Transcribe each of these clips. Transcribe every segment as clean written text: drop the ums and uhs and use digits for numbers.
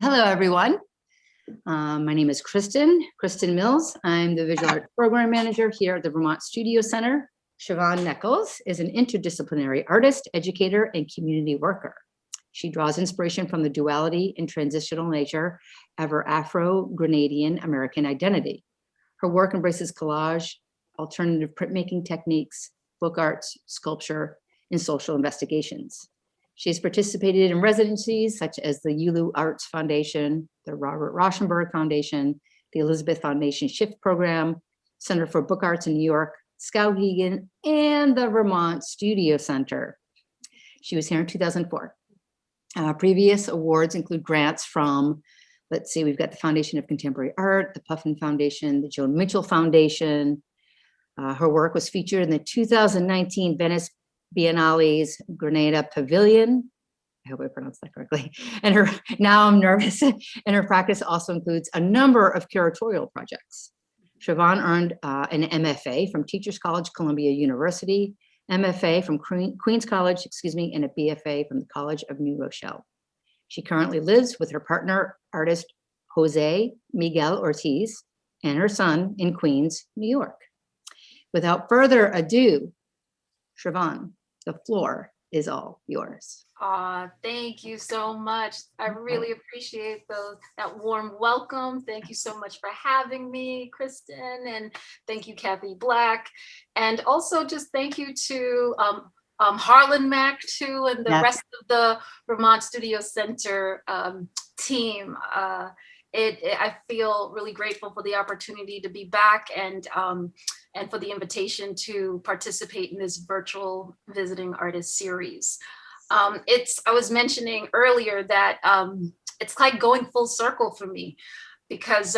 Hello, everyone. My name is Kristen Mills. I'm the Visual Arts Program Manager here at the Vermont Studio Center. Shervone Neckles is an interdisciplinary artist, educator, and community worker. She draws inspiration from the duality and transitional nature of her Afro-Grenadian American identity. Her work embraces collage, alternative printmaking techniques, book arts, sculpture, and social investigations. She has participated in residencies such as the Youlou Arts Foundation, the Rauschenberg Foundation, the Elizabeth Foundation Shift Program, Center for Book Arts in New York, Skowhegan, and the Vermont Studio Center. She was here in 2004. Previous awards include grants from, let's see, we've got the Foundation of Contemporary Art, the Puffin Foundation, the Joan Mitchell Foundation. Her work was featured in the 2019 Venice Biennale's Grenada Pavilion. I hope I pronounced that correctly. And now I'm nervous. And her practice also includes a number of curatorial projects. Shervone earned an MFA from Teachers College, Columbia University, MFA from Queens College, and a BFA from the College of New Rochelle. She currently lives with her partner, artist José Miguel Ortiz, and her son in Queens, New York. Without further ado, Shervone, the floor is all yours. Thank you so much. I really appreciate that warm welcome. Thank you so much for having me, Kristen, and thank you, Kathy Black. And also just thank you to Harlan Mack too, and the rest of the Vermont Studio Center team. I feel really grateful for the opportunity to be back and for the invitation to participate in this virtual visiting artist series. I was mentioning earlier that it's like going full circle for me because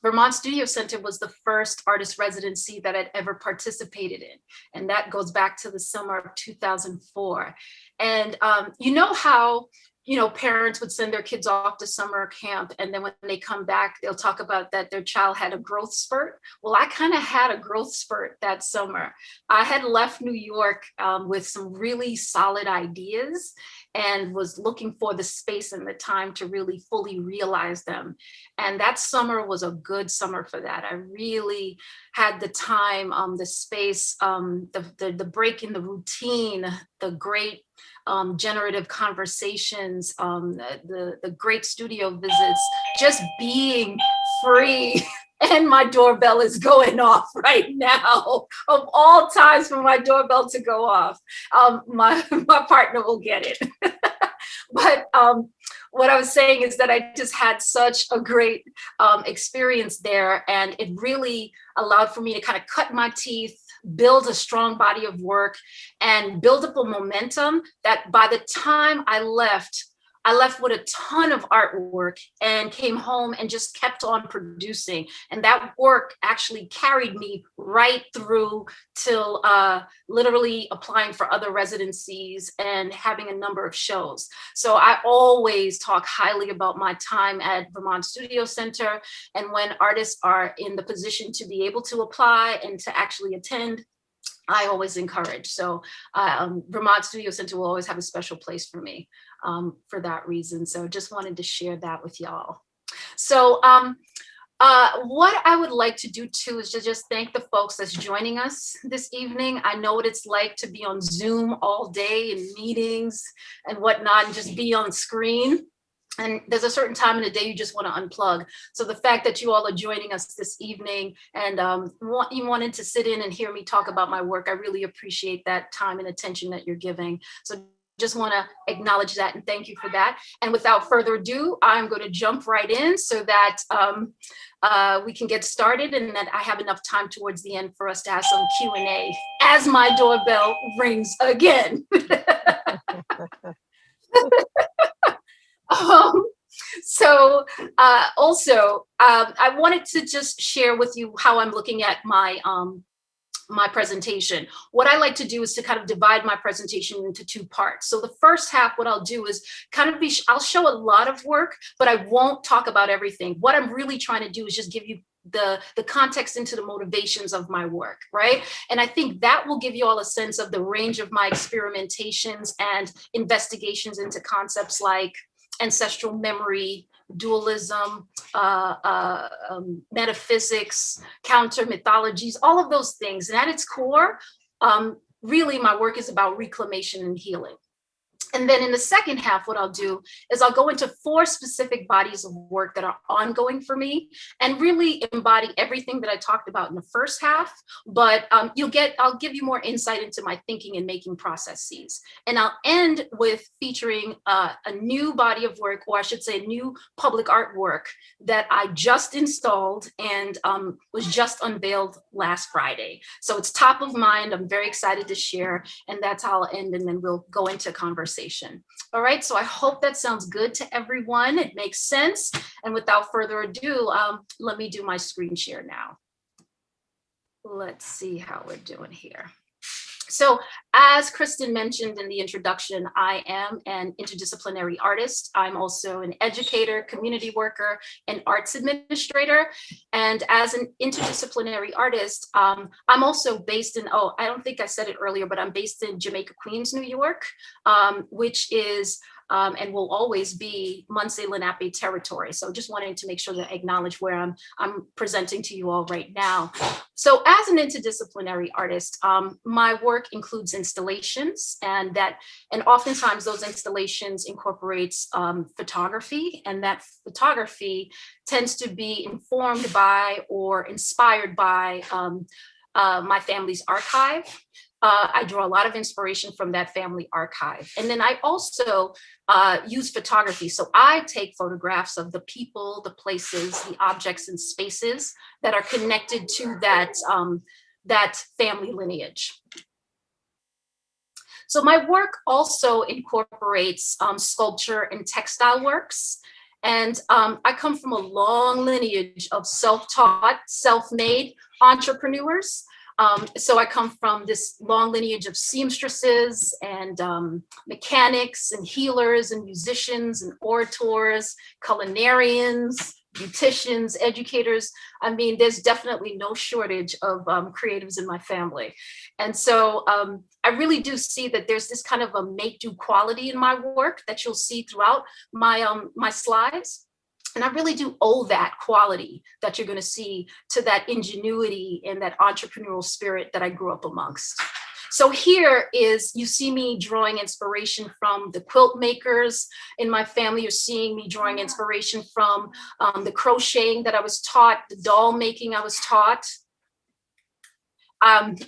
Vermont Studio Center was the first artist residency that I'd ever participated in. And that goes back to the summer of 2004. And you know how parents would send their kids off to summer camp, and then when they come back, they'll talk about that their child had a growth spurt. Well, I kind of had a growth spurt that summer. I had left New York with some really solid ideas and was looking for the space and the time to really fully realize them. And that summer was a good summer for that. I really had the time, the space, the break in the routine, the great generative conversations, the great studio visits, just being free. And my doorbell is going off right now. Of all times for my doorbell to go off, my partner will get it. But what I was saying is that I just had such a great experience there, and it really allowed for me to kind of cut my teeth, build a strong body of work, and build up a momentum that by the time I left with a ton of artwork and came home and just kept on producing. And that work actually carried me right through till literally applying for other residencies and having a number of shows. So I always talk highly about my time at Vermont Studio Center. And when artists are in the position to be able to apply and to actually attend, I always encourage. So Vermont Studio Center will always have a special place for me for that reason. So just wanted to share that with y'all. So what I would like to do too is to just thank the folks that's joining us this evening. I know what it's like to be on Zoom all day in meetings and whatnot and just be on screen. And there's a certain time in the day you just want to unplug. So the fact that you all are joining us this evening and you wanted to sit in and hear me talk about my work, I really appreciate that time and attention that you're giving. So just want to acknowledge that and thank you for that. And without further ado, I'm going to jump right in so that we can get started and that I have enough time towards the end for us to have some Q&A as my doorbell rings again. I wanted to just share with you how I'm looking at my presentation. What I like to do is to kind of divide my presentation into two parts. So the first half, what I'll do is kind of I'll show a lot of work, but I won't talk about everything. What I'm really trying to do is just give you the context into the motivations of my work, right? And I think that will give you all a sense of the range of my experimentations and investigations into concepts like ancestral memory, dualism, metaphysics, counter mythologies, all of those things. And at its core, really my work is about reclamation and healing. And then in the second half, what I'll do is I'll go into 4 specific bodies of work that are ongoing for me and really embody everything that I talked about in the first half. But I'll give you more insight into my thinking and making processes. And I'll end with featuring a new body of work, or I should say new public artwork that I just installed and was just unveiled last Friday. So it's top of mind. I'm very excited to share, and that's how I'll end, and then we'll go into conversation. All right, so I hope that sounds good to everyone. It makes sense. And without further ado, let me do my screen share now. Let's see how we're doing here. So as Kristen mentioned in the introduction, I am an interdisciplinary artist. I'm also an educator, community worker, and arts administrator. And as an interdisciplinary artist, I'm also based in, I don't think I said it earlier, but I'm based in Jamaica, Queens, New York, which is and will always be Munsee Lenape territory. So just wanting to make sure that I acknowledge where I'm presenting to you all right now. So as an interdisciplinary artist, my work includes installations, and oftentimes those installations incorporates photography, and that photography tends to be informed by or inspired by my family's archive. I draw a lot of inspiration from that family archive. And then I also use photography. So I take photographs of the people, the places, the objects and spaces that are connected to that family lineage. So my work also incorporates sculpture and textile works. And I come from a long lineage of self-taught, self-made entrepreneurs. So I come from this long lineage of seamstresses and mechanics and healers and musicians and orators, culinarians, beauticians, educators. I mean, there's definitely no shortage of creatives in my family. And so I really do see that there's this kind of a make-do quality in my work that you'll see throughout my, my slides. And I really do owe that quality that you're going to see to that ingenuity and that entrepreneurial spirit that I grew up amongst. So here is, you see me drawing inspiration from the quilt makers in my family. You're seeing me drawing inspiration from the crocheting that I was taught, the doll making I was taught. And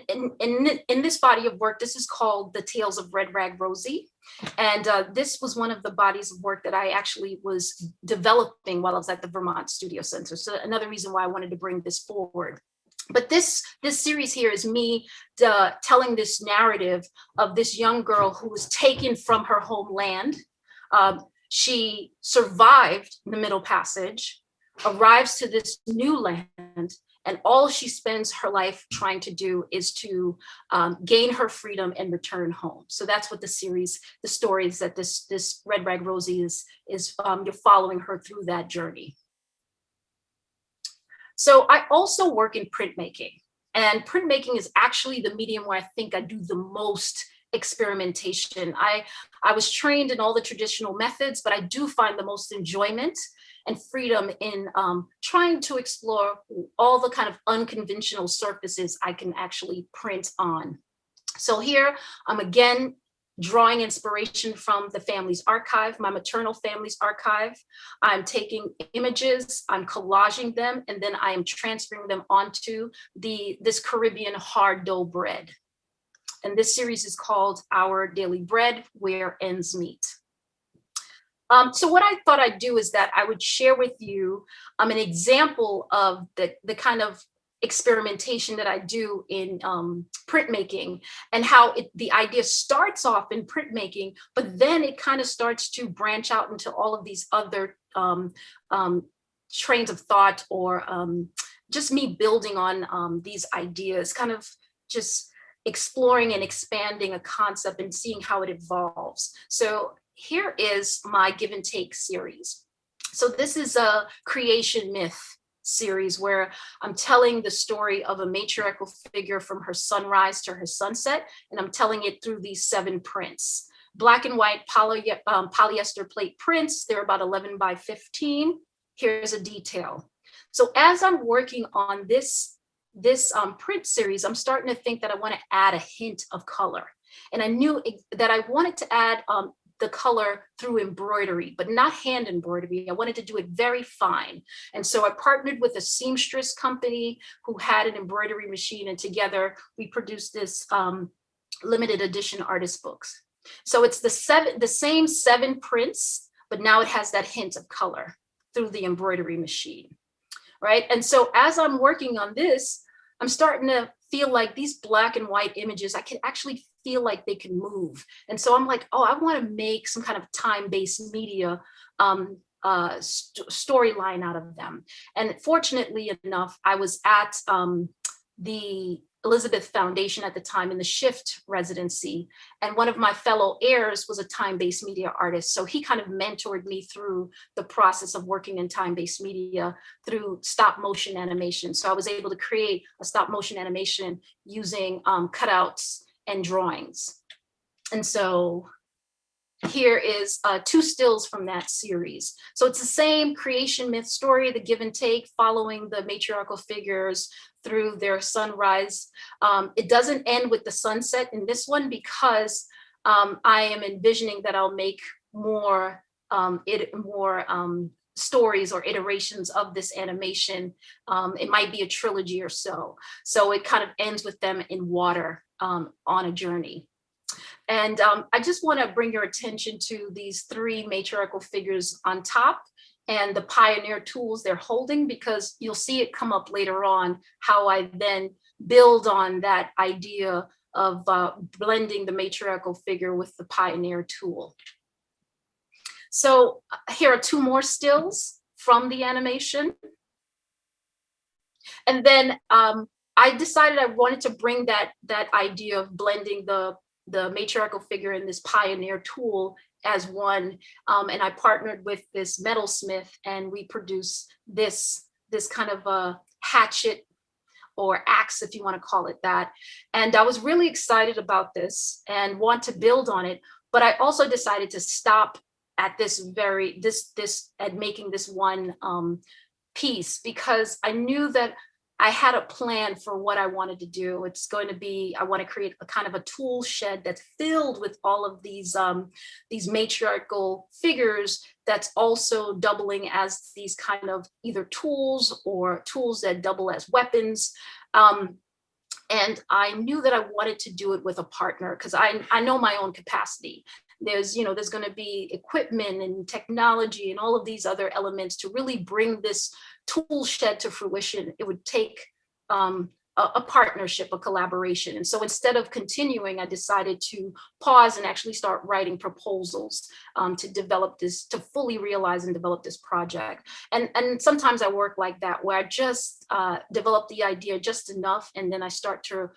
in this body of work, this is called The Tales of Red Rag Rosie. And this was one of the bodies of work that I actually was developing while I was at the Vermont Studio Center. So another reason why I wanted to bring this forward. But this series here is me telling this narrative of this young girl who was taken from her homeland. She survived the Middle Passage, arrives to this new land, and all she spends her life trying to do is to gain her freedom and return home. So that's what the series, the stories that this Red Rag Rosie is you're following her through that journey. So I also work in printmaking, and printmaking is actually the medium where I think I do the most experimentation. I was trained in all the traditional methods, but I do find the most enjoyment and freedom in trying to explore all the kind of unconventional surfaces I can actually print on. So here I'm again drawing inspiration from the family's archive, my maternal family's archive. I'm taking images, I'm collaging them, and then I am transferring them onto this Caribbean hard dough bread. And this series is called Our Daily Bread, Where Ends Meet. So what I thought I'd do is that I would share with you an example of the kind of experimentation that I do in printmaking, and how the idea starts off in printmaking, but then it kind of starts to branch out into all of these other trains of thought, or just me building on these ideas, kind of just exploring and expanding a concept and seeing how it evolves. So here is my give and take series. So this is a creation myth series where I'm telling the story of a matriarchal figure from her sunrise to her sunset, and I'm telling it through these 7 prints. black and white polyester plate prints. They're about 11 by 15. Here's a detail. So as I'm working on this print series, I'm starting to think that I want to add a hint of color. And I knew that I wanted to add the color through embroidery, but not hand embroidery. I wanted to do it very fine. And so I partnered with a seamstress company who had an embroidery machine, and together we produced this limited edition artist books. So it's the same 7 prints, but now it has that hint of color through the embroidery machine, right? And so as I'm working on this, I'm starting to feel like these black and white images, I can actually feel like they can move. And so I'm like, oh, I want to make some kind of time-based media storyline out of them. And fortunately enough, I was at the Elizabeth Foundation at the time in the Shift residency. And one of my fellow heirs was a time-based media artist. So he kind of mentored me through the process of working in time-based media through stop motion animation. So I was able to create a stop motion animation using cutouts and drawings. And so here is 2 stills from that series. So it's the same creation myth story, the give and take, following the matriarchal figures through their sunrise. It doesn't end with the sunset in this one because I am envisioning that I'll make more stories or iterations of this animation. It might be a trilogy or so. So it kind of ends with them in water on a journey. And I just want to bring your attention to these 3 matriarchal figures on top and the pioneer tools they're holding, because you'll see it come up later on how I then build on that idea of blending the matriarchal figure with the pioneer tool. So here are 2 more stills from the animation. And then I decided I wanted to bring that idea of blending the matriarchal figure and this pioneer tool as one. And I partnered with this metalsmith, and we produced this kind of a hatchet or axe, if you want to call it that. And I was really excited about this and want to build on it. But I also decided to stop at at making this one piece, because I knew that I had a plan for what I wanted to do. It's going to be, I want to create a kind of a tool shed that's filled with all of these matriarchal figures that's also doubling as these kind of either tools or tools that double as weapons. And I knew that I wanted to do it with a partner because I know my own capacity. There's going to be equipment and technology and all of these other elements to really bring this tool shed to fruition. It would take a partnership, a collaboration. And so instead of continuing, I decided to pause and actually start writing proposals to develop this, to fully realize and develop this project. And sometimes I work like that, where I just develop the idea just enough, and then I start to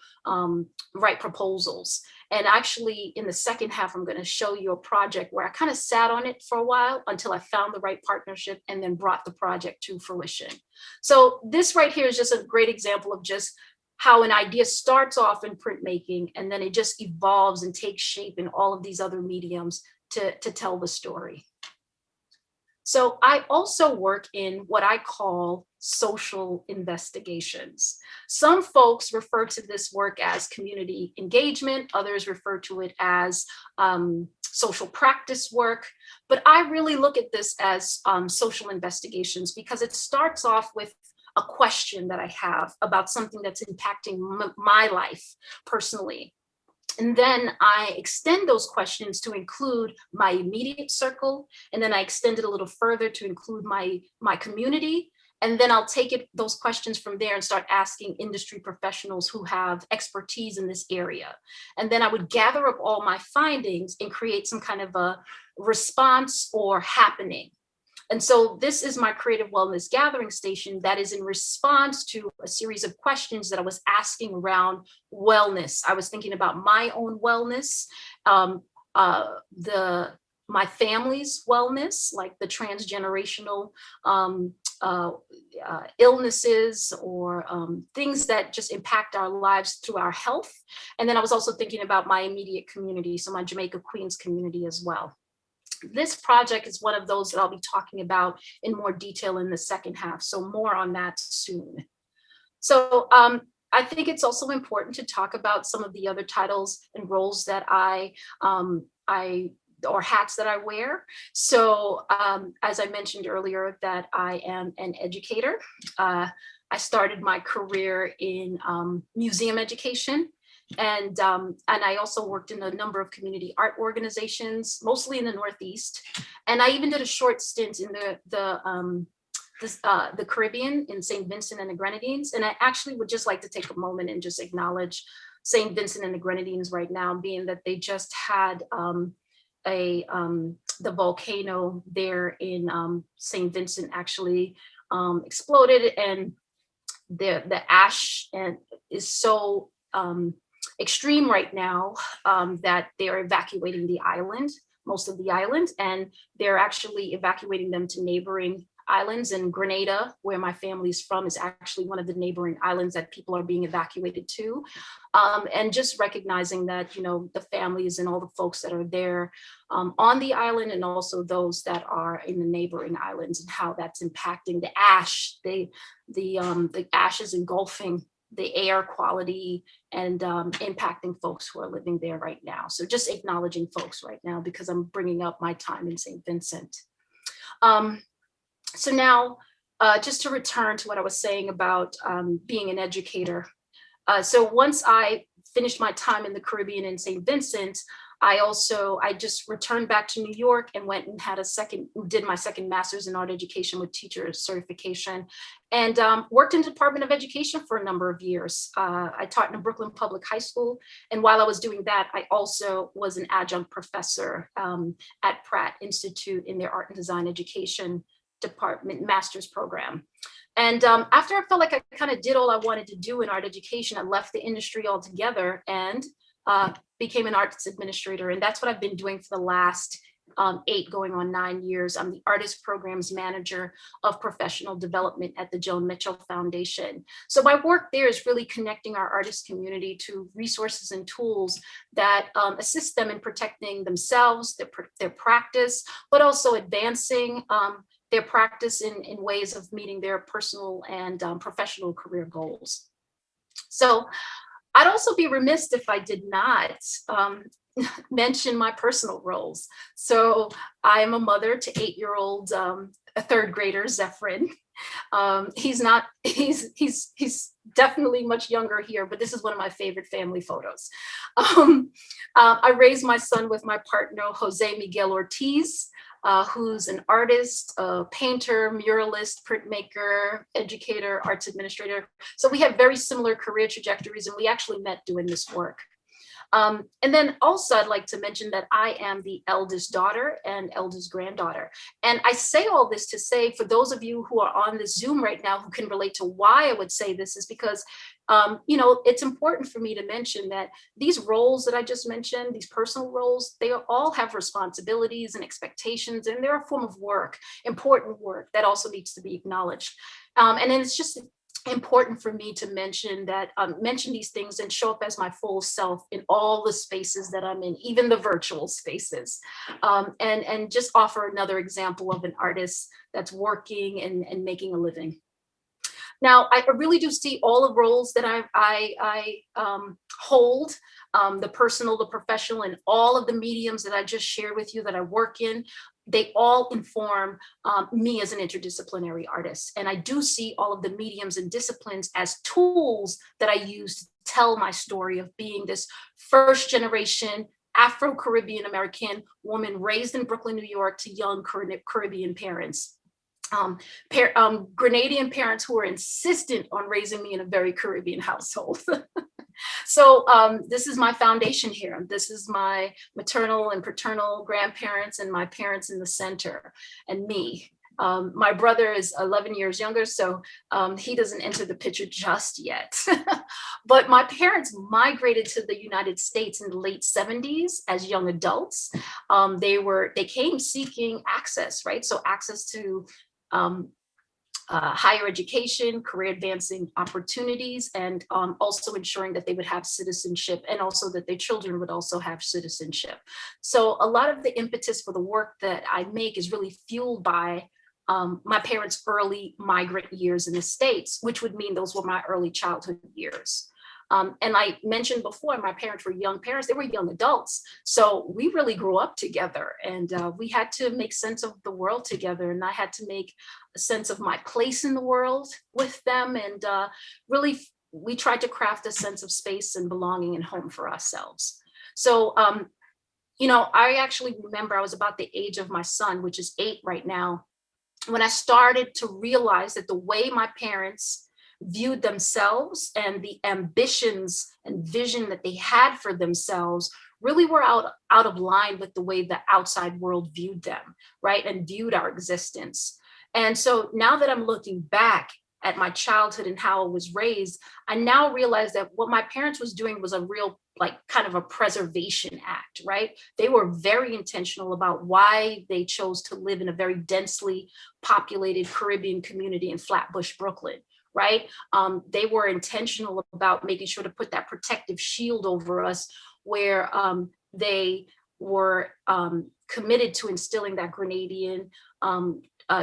write proposals. And actually, in the second half, I'm going to show you a project where I kind of sat on it for a while until I found the right partnership and then brought the project to fruition. So this right here is just a great example of just how an idea starts off in printmaking, and then it just evolves and takes shape in all of these other mediums to tell the story. So I also work in what I call social investigations. Some folks refer to this work as community engagement, others refer to it as social practice work, but I really look at this as social investigations because it starts off with a question that I have about something that's impacting my life personally. And then I extend those questions to include my immediate circle. And then I extend it a little further to include my community. And then I'll take those questions from there and start asking industry professionals who have expertise in this area. And then I would gather up all my findings and create some kind of a response or happening. And so this is my creative wellness gathering station that is in response to a series of questions that I was asking around wellness. I was thinking about my own wellness, my family's wellness, like the transgenerational illnesses or things that just impact our lives through our health. And then I was also thinking about my immediate community, so my Jamaica Queens community as well. This project is one of those that I'll be talking about in more detail in the second half, so more on that soon. So I think it's also important to talk about some of the other titles and roles that or hats that I wear. So as I mentioned earlier, that I am an educator. I started my career in museum education. And I also worked in a number of community art organizations, mostly in the Northeast. And I even did a short stint in the Caribbean, in St. Vincent and the Grenadines. And I actually would just like to take a moment and just acknowledge St. Vincent and the Grenadines right now, being that they just had the volcano there in St. Vincent actually exploded, and the ash is so extreme right now that they are evacuating the island, most of the island, and they're actually evacuating them to neighboring islands. And Grenada, where my family is from, is actually one of the neighboring islands that people are being evacuated to. And just recognizing that, you know, the families and all the folks that are there on the island, and also those that are in the neighboring islands, and how that's impacting the ash. The ash is engulfing the air quality and impacting folks who are living there right now. So just acknowledging folks right now, because I'm bringing up my time in St. Vincent. So now, just to return to what I was saying about being an educator. So once I finished my time in the Caribbean in St. Vincent, I just returned back to New York and went and did my second master's in art education with teacher certification, and worked in the Department of Education for a number of years. I taught in a Brooklyn Public High School. And while I was doing that, I also was an adjunct professor at Pratt Institute in their art and design education department master's program. And after I felt like I kind of did all I wanted to do in art education, I left the industry altogether and became an arts administrator. And that's what I've been doing for the last 8 going on 9 years. I'm the artist programs manager of professional development at the Joan Mitchell Foundation. So my work there is really connecting our artist community to resources and tools that assist them in protecting themselves, their practice, but also advancing their practice in ways of meeting their personal and professional career goals. So I'd also be remiss if I did not mention my personal roles. So I am a mother to 8-year-old a 3rd grader, Zephyrin. He's definitely much younger here, but this is one of my favorite family photos. I raised my son with my partner, José Miguel Ortiz, who's an artist, a painter, muralist, printmaker, educator, arts administrator. So we have very similar career trajectories, and we actually met doing this work. And then also I'd like to mention that I am the eldest daughter and eldest granddaughter. And I say all this to say, for those of you who are on this Zoom right now who can relate to why I would say this, is because you know, it's important for me to mention that these roles that I just mentioned, these personal roles, they all have responsibilities and expectations, and they're a form of work, important work that also needs to be acknowledged. And then it's just important for me to mention that mention these things and show up as my full self in all the spaces that I'm in, even the virtual spaces, and just offer another example of an artist that's working and making a living. Now, I really do see all the roles that I hold, the personal, the professional, and all of the mediums that I just shared with you that I work in. They all inform me as an interdisciplinary artist. And I do see all of the mediums and disciplines as tools that I use to tell my story of being this 1st generation Afro-Caribbean American woman raised in Brooklyn, New York, to young Caribbean parents. Grenadian parents who are insistent on raising me in a very Caribbean household. So this is my foundation here. This is my maternal and paternal grandparents and my parents in the center, and me. My brother is 11 years younger, so he doesn't enter the picture just yet. But my parents migrated to the United States in the late 70s as young adults. They came seeking access, right? So access to higher education, career advancing opportunities, and also ensuring that they would have citizenship, and also that their children would also have citizenship. So a lot of the impetus for the work that I make is really fueled by my parents' early migrant years in the States, which would mean those were my early childhood years. And I mentioned before, my parents were young parents, they were young adults. So we really grew up together, and we had to make sense of the world together. And I had to make a sense of my place in the world with them. And really, we tried to craft a sense of space and belonging and home for ourselves. So, you know, I actually remember I was about the age of my son, which is 8 right now, when I started to realize that the way my parents viewed themselves and the ambitions and vision that they had for themselves really were out of line with the way the outside world viewed them, right? And viewed our existence. And so now that I'm looking back at my childhood and how I was raised, I now realize that what my parents was doing was a real, like, kind of a preservation act, right? They were very intentional about why they chose to live in a very densely populated Caribbean community in Flatbush, Brooklyn, right? They were intentional about making sure to put that protective shield over us, where they were committed to instilling that Grenadian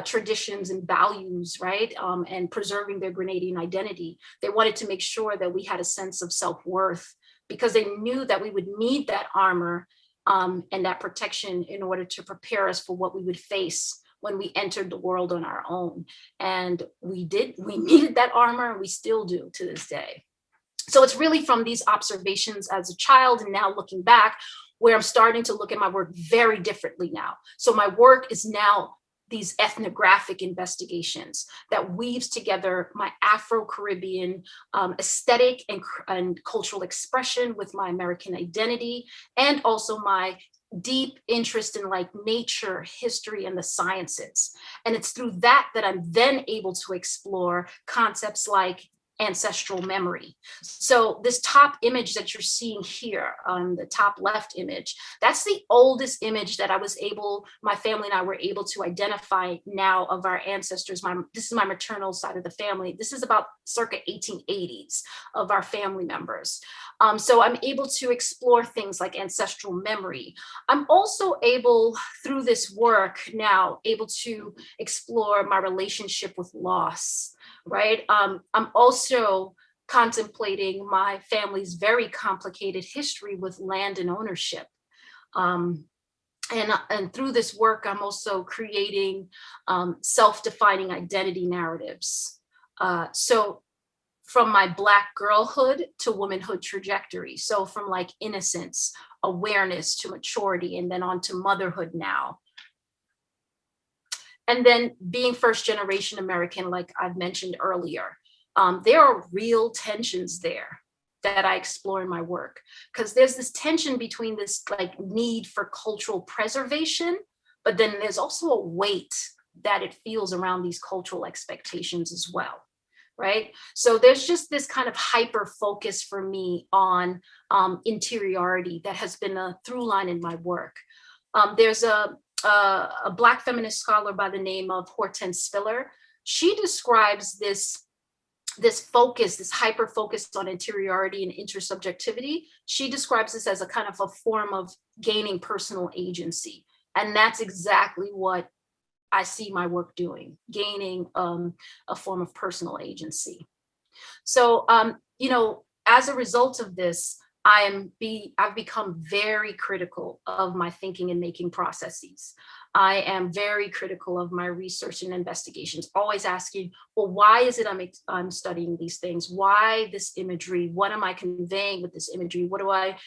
traditions and values, right? And preserving their Grenadian identity. They wanted to make sure that we had a sense of self-worth, because they knew that we would need that armor and that protection in order to prepare us for what we would face when we entered the world on our own. And we needed that armor, and we still do to this day. So it's really from these observations as a child, and now looking back, where I'm starting to look at my work very differently now. So my work is now these ethnographic investigations that weaves together my Afro-Caribbean aesthetic and cultural expression with my American identity, and also my deep interest in, like, nature, history, and the sciences. And it's through that I'm then able to explore concepts like ancestral memory. So this top image that you're seeing here on the top left image, that's the oldest image that my family and I were able to identify now of our ancestors. This is my maternal side of the family. This is about circa 1880s of our family members. So I'm able to explore things like ancestral memory. I'm also able, through this work now, able to explore my relationship with loss, right? I'm also contemplating my family's very complicated history with land and ownership. And through this work, I'm also creating self-defining identity narratives. So from my Black girlhood to womanhood trajectory. So from, like, innocence, awareness to maturity, and then on to motherhood now. And then being first generation American, like I've mentioned earlier, there are real tensions there that I explore in my work, because there's this tension between this, like, need for cultural preservation, but then there's also a weight that it feels around these cultural expectations as well, right? So there's just this kind of hyper focus for me on interiority that has been a through line in my work. There's a Black feminist scholar by the name of Hortense Spiller. She describes this focus, this hyper focus on interiority and intersubjectivity. She describes this as a kind of a form of gaining personal agency. And that's exactly what I see my work doing, gaining a form of personal agency. So, you know, as a result of this, I've become very critical of my thinking and making processes. I am very critical of my research and investigations, always asking, well, why is it I'm studying these things? Why this imagery? What am I conveying with this imagery? What do I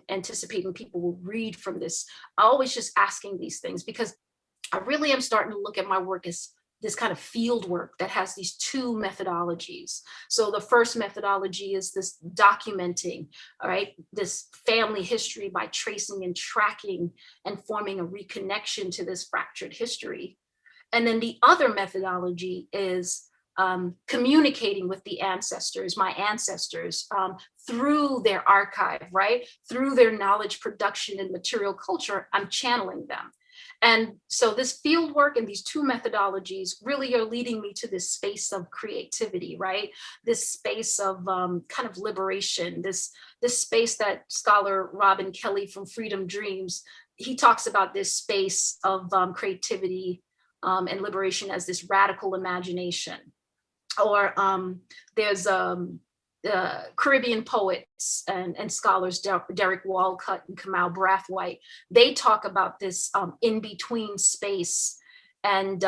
anticipate when people will read from this? Always just asking these things, because I really am starting to look at my work as this kind of field work that has these two methodologies. So the first methodology is this documenting, all right, this family history by tracing and tracking and forming a reconnection to this fractured history. And then the other methodology is communicating with the ancestors, my ancestors, through their archive, right? Through their knowledge production and material culture, I'm channeling them. And so this field work and these two methodologies really are leading me to this space of creativity, right? This space of kind of liberation, this space that scholar Robin Kelly from Freedom Dreams, he talks about this space of creativity and liberation as this radical imagination. Or there's Caribbean poets and scholars, Derek Walcott and Kamau Brathwaite, they talk about this in-between space and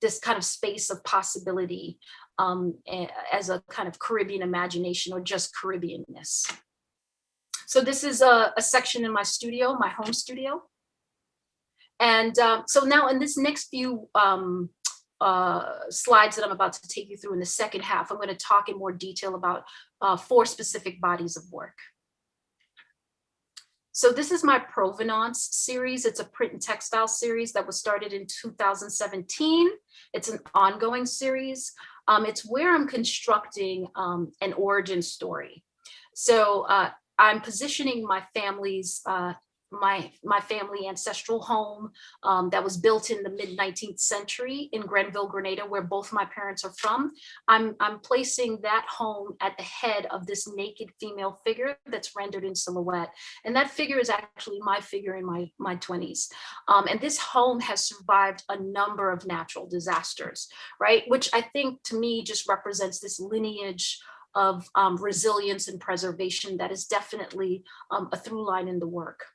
this kind of space of possibility as a kind of Caribbean imagination or just Caribbeanness. So this is a section in my studio, my home studio. And so now in this next few slides that I'm about to take you through in the second half, I'm going to talk in more detail about 4 specific bodies of work. So this is my Provenance series. It's a print and textile series that was started in 2017. It's an ongoing series. It's where I'm constructing an origin story. So I'm positioning my family's my family ancestral home that was built in the mid-19th century in Grenville, Grenada, where both my parents are from. I'm placing that home at the head of this naked female figure that's rendered in silhouette. And that figure is actually my figure in my 20s. And this home has survived a number of natural disasters, right? Which I think to me just represents this lineage of resilience and preservation that is definitely a through line in the work.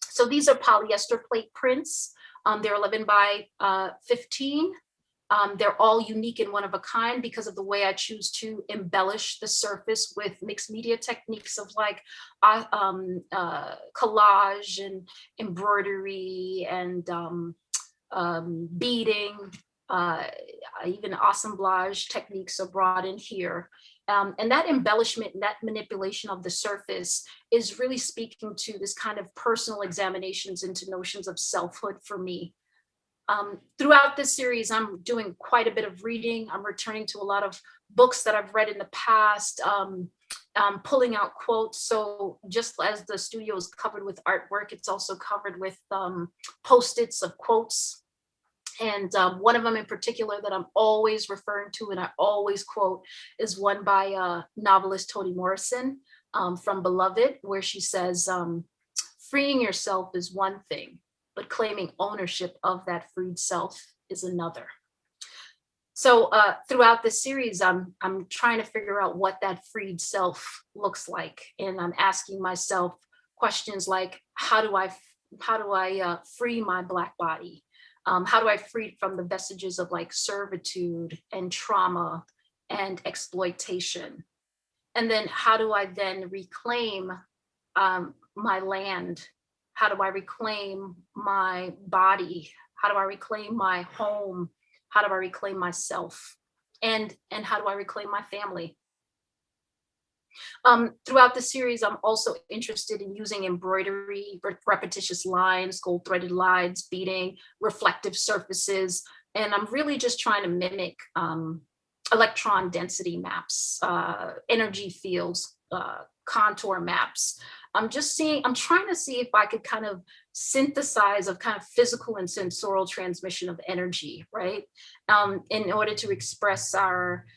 So these are polyester plate prints. They're 11 by 15. They're all unique and one of a kind because of the way I choose to embellish the surface with mixed media techniques of like collage and embroidery and beading, even assemblage techniques are brought in here. And that embellishment and that manipulation of the surface is really speaking to this kind of personal examinations into notions of selfhood for me. Throughout this series, I'm doing quite a bit of reading. I'm returning to a lot of books that I've read in the past, pulling out quotes. So just as the studio is covered with artwork, it's also covered with post-its of quotes. And one of them in particular that I'm always referring to and I always quote is one by novelist Toni Morrison from Beloved, where she says, freeing yourself is one thing, but claiming ownership of that freed self is another. So throughout this series, I'm trying to figure out what that freed self looks like. And I'm asking myself questions like, how do I free my Black body? How do I free from the vestiges of like servitude and trauma and exploitation? And then how do I then reclaim my land? How do I reclaim my body? How do I reclaim my home? How do I reclaim myself? And how do I reclaim my family? Throughout the series, I'm also interested in using embroidery, repetitious lines, gold threaded lines, beading, reflective surfaces. And I'm really just trying to mimic electron density maps, energy fields, contour maps. I'm trying to see if I could kind of synthesize of kind of physical and sensorial transmission of energy, right? In order to express our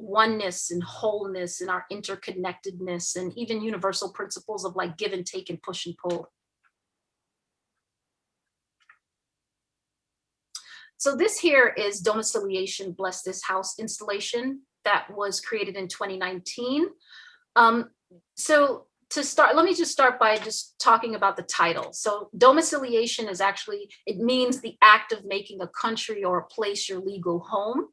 oneness and wholeness and our interconnectedness and even universal principles of like give and take and push and pull. So this here is Domiciliation Bless This House installation that was created in 2019. So to start, let me just start by just talking about the title. So domiciliation is actually, it means the act of making a country or a place your legal home.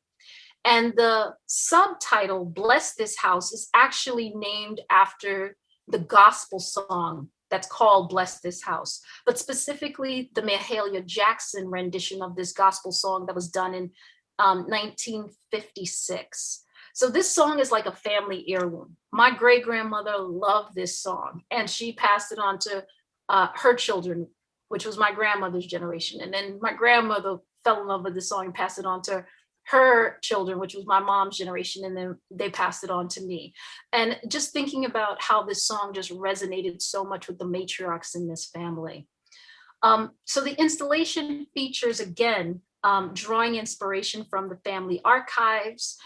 And the subtitle, Bless This House, is actually named after the gospel song that's called Bless This House, but specifically the Mahalia Jackson rendition of this gospel song that was done in 1956. So this song is like a family heirloom. My great-grandmother loved this song, and she passed it on to her children, which was my grandmother's generation. And then my grandmother fell in love with this song and passed it on to her children, which was my mom's generation, and then they passed it on to me. And just thinking about how this song just resonated so much with the matriarchs in this family. So the installation features, again, drawing inspiration from the family archives,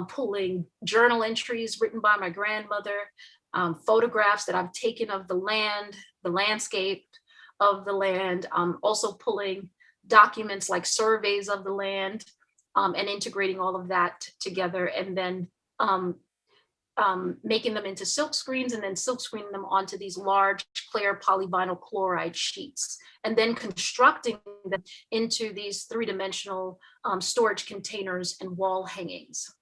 pulling journal entries written by my grandmother, photographs that I've taken of the land, the landscape of the land, also pulling documents like surveys of the land, and integrating all of that together, and then making them into silk screens, and then silk screening them onto these large clear polyvinyl chloride sheets, and then constructing them into these three-dimensional storage containers and wall hangings.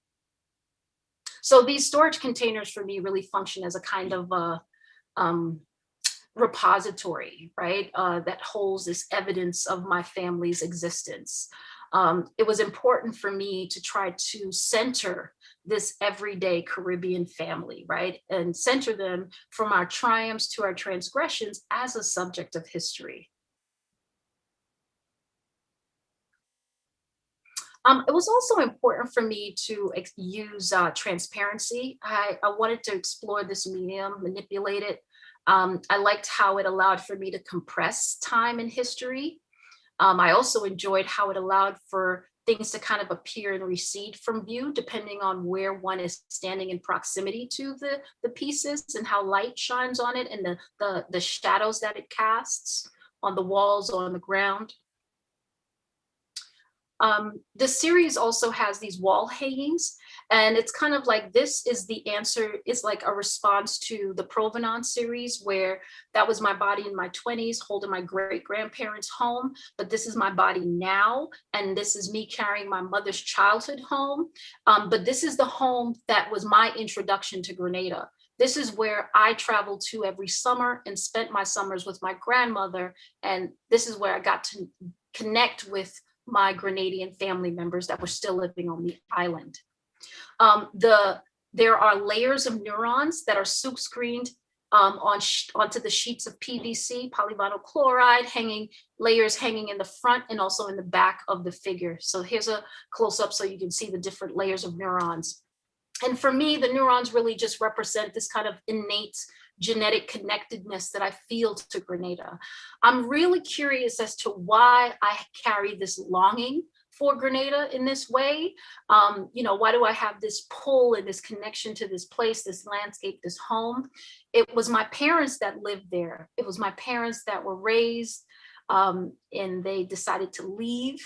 So these storage containers for me really function as a kind of repository, right? That holds this evidence of my family's existence. It was important for me to try to center this everyday Caribbean family, right? And center them from our triumphs to our transgressions as a subject of history. It was also important for me to use transparency. I wanted to explore this medium, manipulate it. I liked how it allowed for me to compress time in history. I also enjoyed how it allowed for things to kind of appear and recede from view, depending on where one is standing in proximity to the pieces and how light shines on it, and the shadows that it casts on the walls or on the ground. The series also has these wall hangings, and it's kind of like, this is the answer, is like a response to the Provenance series, where that was my body in my 20s holding my great grandparents' home, but this is my body now, and this is me carrying my mother's childhood home. But this is the home that was my introduction to Grenada. This is where I traveled to every summer and spent my summers with my grandmother, and this is where I got to connect with my Grenadian family members that were still living on the island. There are layers of neurons that are silk screened onto the sheets of PVC, polyvinyl chloride, layers hanging in the front and also in the back of the figure. So here's a close-up so you can see the different layers of neurons. And for me, the neurons really just represent this kind of innate genetic connectedness that I feel to Grenada. I'm really curious as to why I carry this longing for Grenada in this way. Why do I have this pull and this connection to this place, this landscape, this home? It was my parents that lived there. It was my parents that were raised, and they decided to leave.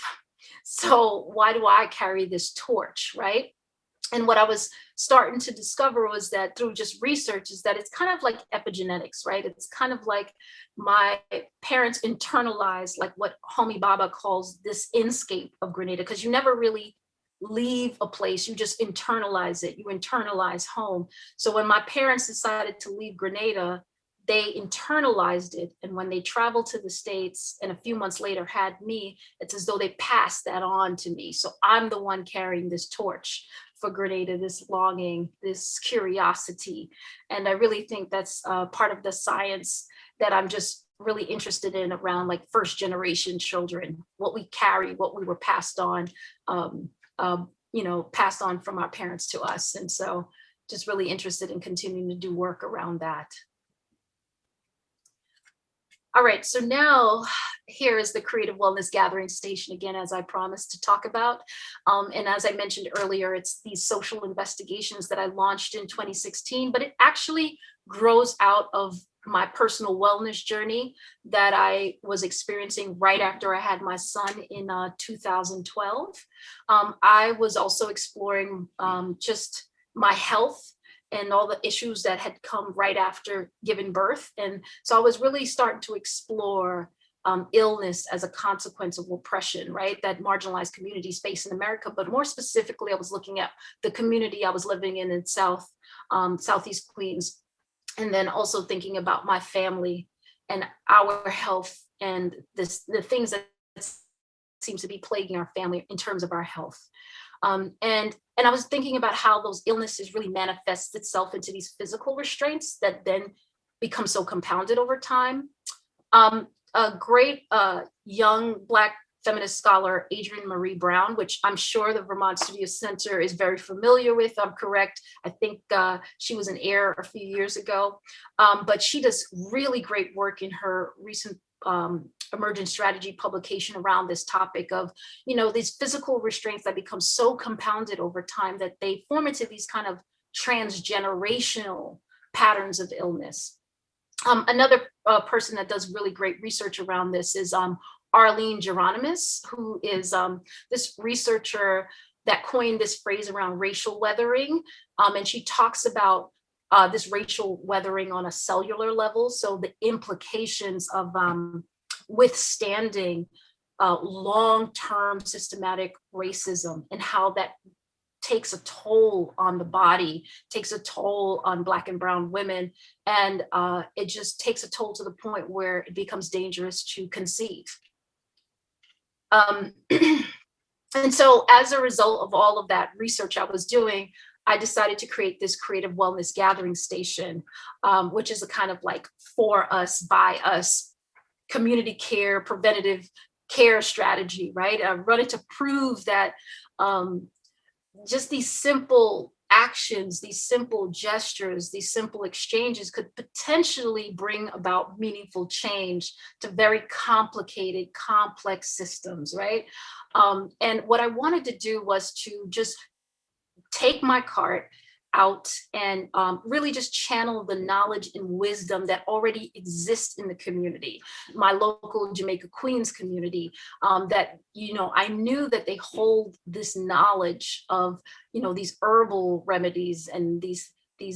So why do I carry this torch, right? And what I was starting to discover was that through just research is that it's kind of like epigenetics, right? It's kind of like my parents internalized, like what Homie Baba calls this inscape of Grenada, because you never really leave a place, you just internalize it, you internalize home. So when my parents decided to leave Grenada, they internalized it. And when they traveled to the States and a few months later had me, it's as though they passed that on to me. So I'm the one carrying this torch for Grenada, this longing, this curiosity. And I really think that's part of the science that I'm just really interested in around like first generation children, what we carry, what we were passed on, passed on from our parents to us. And so just really interested in continuing to do work around that. All right, so now here is the Creative Wellness Gathering Station again, as I promised to talk about. And as I mentioned earlier, it's these social investigations that I launched in 2016, but it actually grows out of my personal wellness journey that I was experiencing right after I had my son in 2012. I was also exploring just my health and all the issues that had come right after giving birth. And so I was really starting to explore illness as a consequence of oppression, right? That marginalized communities face in America, but more specifically, I was looking at the community I was living in Southeast Queens, and then also thinking about my family and our health and the things that seems to be plaguing our family in terms of our health. And I was thinking about how those illnesses really manifest itself into these physical restraints that then become so compounded over time. A great young Black feminist scholar, Adrienne Marie Brown, which I'm sure the Vermont Studio Center is very familiar with. I'm correct. I think she was an AIR a few years ago, but she does really great work in her recent emergent strategy publication around this topic of, these physical restraints that become so compounded over time that they form into these kind of transgenerational patterns of illness. Another person that does really great research around this is Arlene Geronimus, who is this researcher that coined this phrase around racial weathering. And she talks about this racial weathering on a cellular level. So the implications of withstanding long-term systematic racism and how that takes a toll on the body, takes a toll on Black and Brown women, and it just takes a toll to the point where it becomes dangerous to conceive. And so as a result of all of that research I was doing, I decided to create this creative wellness gathering station, which is a kind of like for us, by us, community care, preventative care strategy, right? I wanted to prove that just these simple actions, these simple gestures, these simple exchanges could potentially bring about meaningful change to very complicated, complex systems, right? And what I wanted to do was to just take my cart out and really just channel the knowledge and wisdom that already exists in the community, my local Jamaica Queens community, that, I knew that they hold this knowledge of, these herbal remedies and these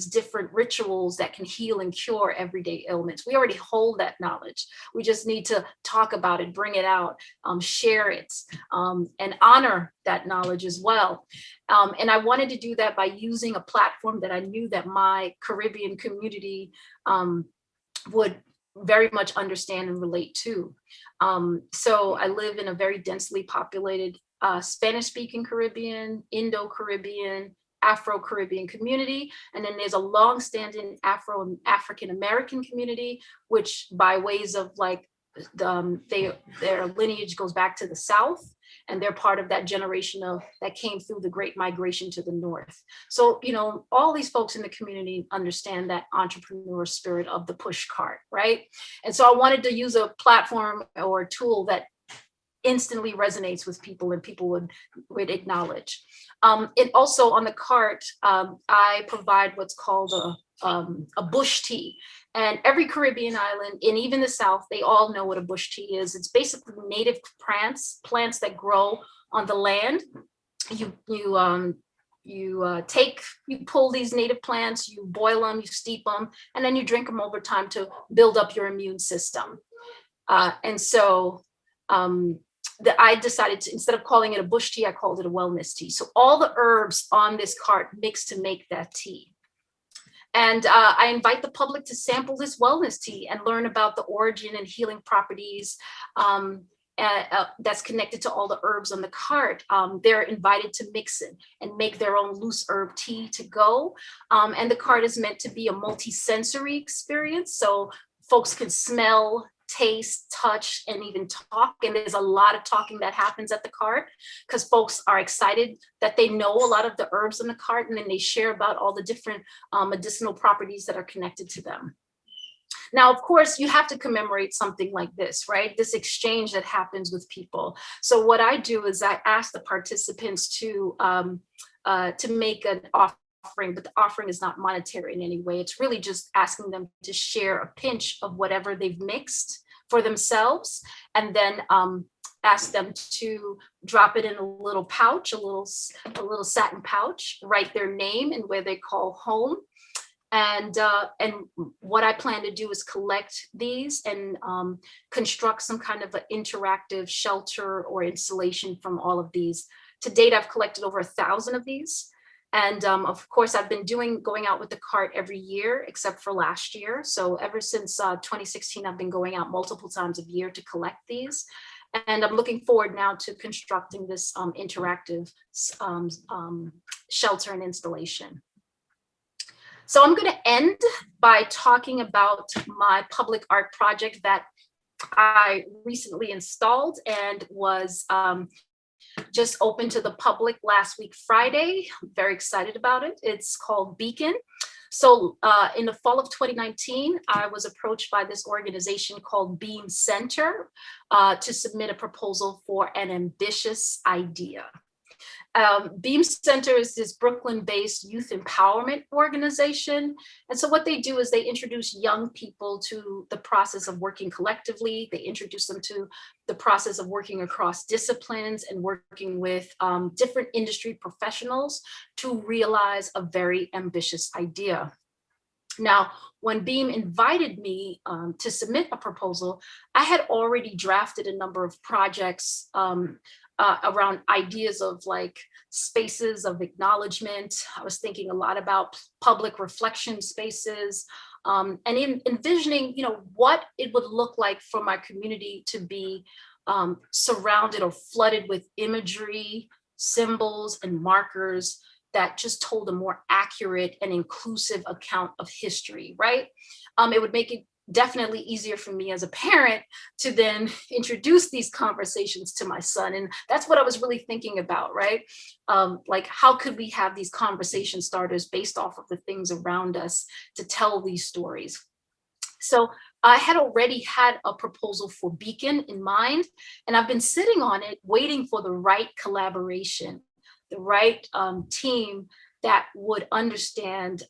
different rituals that can heal and cure everyday ailments. We already hold that knowledge. We just need to talk about it, bring it out, share it, and honor that knowledge as well. And I wanted to do that by using a platform that I knew that my Caribbean community would very much understand and relate to. So I live in a very densely populated Spanish-speaking Caribbean, Indo-Caribbean, Afro-Caribbean community. And then there's a long-standing African American community, which by ways of like, their lineage goes back to the South, and they're part of that generation that came through the Great Migration to the North. So, all these folks in the community understand that entrepreneur spirit of the push cart, right? And so I wanted to use a platform or a tool that instantly resonates with people and people would acknowledge. And also on the cart, I provide what's called a bush tea. And every Caribbean island, and even the South, they all know what a bush tea is. It's basically native plants that grow on the land. You pull these native plants, you boil them, you steep them, and then you drink them over time to build up your immune system. And so I decided to, instead of calling it a bush tea, I called it a wellness tea. So all the herbs on this cart mix to make that tea. And I invite the public to sample this wellness tea and learn about the origin and healing properties that's connected to all the herbs on the cart. They're invited to mix it and make their own loose herb tea to go. And the cart is meant to be a multi-sensory experience. So folks can smell, taste, touch, and even talk. And there's a lot of talking that happens at the cart because folks are excited that they know a lot of the herbs in the cart, and then they share about all the different medicinal properties that are connected to them. Now, of course, you have to commemorate something like this, right? This exchange that happens with people. So what I do is I ask the participants to make an offering, but the offering is not monetary in any way. It's really just asking them to share a pinch of whatever they've mixed for themselves, and then ask them to drop it in a little pouch, a little satin pouch, write their name and where they call home. And what I plan to do is collect these and construct some kind of an interactive shelter or installation from all of these. To date, I've collected over 1,000 of these. And of course, I've been going out with the cart every year, except for last year. So ever since 2016, I've been going out multiple times a year to collect these. And I'm looking forward now to constructing this interactive shelter and installation. So I'm going to end by talking about my public art project that I recently installed and was just open to the public last week, Friday. I'm very excited about it. It's called Beacon. So in the fall of 2019, I was approached by this organization called Beam Center to submit a proposal for an ambitious idea. Beam Center is this Brooklyn-based youth empowerment organization. And so what they do is they introduce young people to the process of working collectively. They introduce them to the process of working across disciplines and working with different industry professionals to realize a very ambitious idea. Now, when Beam invited me to submit a proposal, I had already drafted a number of projects around ideas of like spaces of acknowledgement. I was thinking a lot about public reflection spaces and envisioning, what it would look like for my community to be surrounded or flooded with imagery, symbols, and markers that just told a more accurate and inclusive account of history, right? It would make it definitely easier for me as a parent to then introduce these conversations to my son. And that's what I was really thinking about, right? Like, how could we have these conversation starters based off of the things around us to tell these stories? So I had already had a proposal for Beacon in mind, and I've been sitting on it, waiting for the right collaboration, the right team that would understand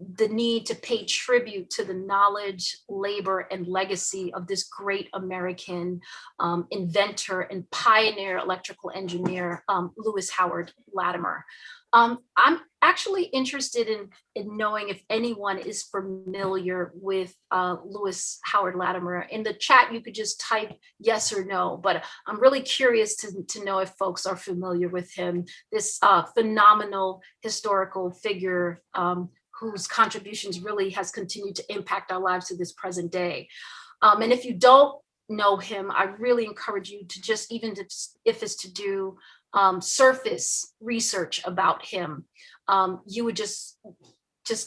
the need to pay tribute to the knowledge, labor, and legacy of this great American inventor and pioneer electrical engineer, Lewis Howard Latimer. I'm actually interested in knowing if anyone is familiar with Lewis Howard Latimer. In the chat, you could just type yes or no, but I'm really curious to know if folks are familiar with him, this phenomenal historical figure whose contributions really has continued to impact our lives to this present day. And if you don't know him, I really encourage you to just, even if it's to do surface research about him, you would just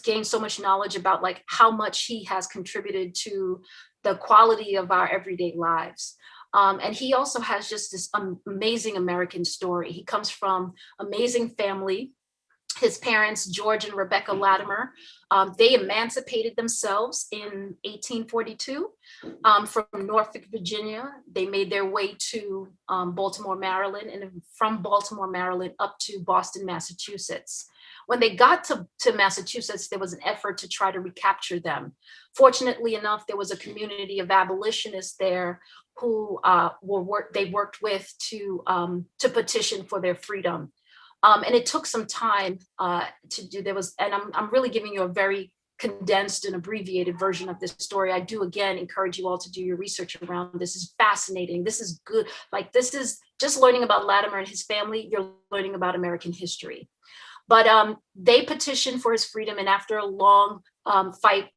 gain so much knowledge about like how much he has contributed to the quality of our everyday lives. And he also has just this amazing American story. He comes from amazing family. His parents, George and Rebecca Latimer, they emancipated themselves in 1842 from Norfolk, Virginia. They made their way to Baltimore, Maryland, and from Baltimore, Maryland up to Boston, Massachusetts. When they got to Massachusetts, there was an effort to try to recapture them. Fortunately enough, there was a community of abolitionists there who they worked with to petition for their freedom. And it took some time to do. And I'm really giving you a very condensed and abbreviated version of this story. I do again encourage you all to do your research around this. Is fascinating. This is good. Like, this is just learning about Latimer and his family. You're learning about American history. But they petitioned for his freedom, and after a long fight,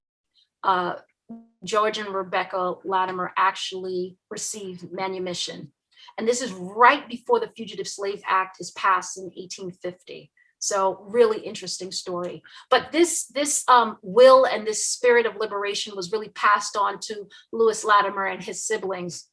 George and Rebecca Latimer actually received manumission. And this is right before the Fugitive Slave Act is passed in 1850. So really interesting story. But this will and this spirit of liberation was really passed on to Lewis Latimer and his siblings.